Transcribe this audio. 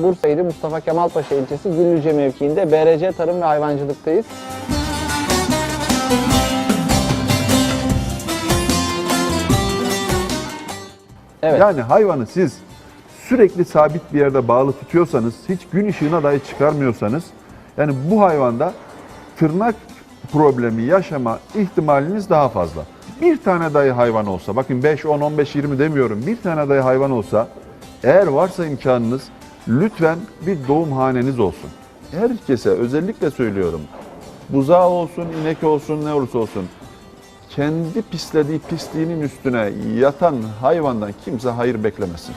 Bursa ili Mustafa Kemal Paşa ilçesi Güllüce mevkiinde BRC Tarım ve Hayvancılık'tayız. Evet. Yani hayvanı siz sürekli sabit bir yerde bağlı tutuyorsanız, hiç gün ışığına dahi çıkarmıyorsanız, yani bu hayvanda tırnak problemi yaşama ihtimaliniz daha fazla. Bir tane dahi hayvan olsa, bakın 5, 10, 15, 20 demiyorum, bir tane dahi hayvan olsa, eğer varsa imkanınız, lütfen bir doğumhaneniz olsun. Herkese özellikle söylüyorum, buzağı olsun, inek olsun, ne olursa olsun, kendi pislediği pisliğinin üstüne yatan hayvandan kimse hayır beklemesin.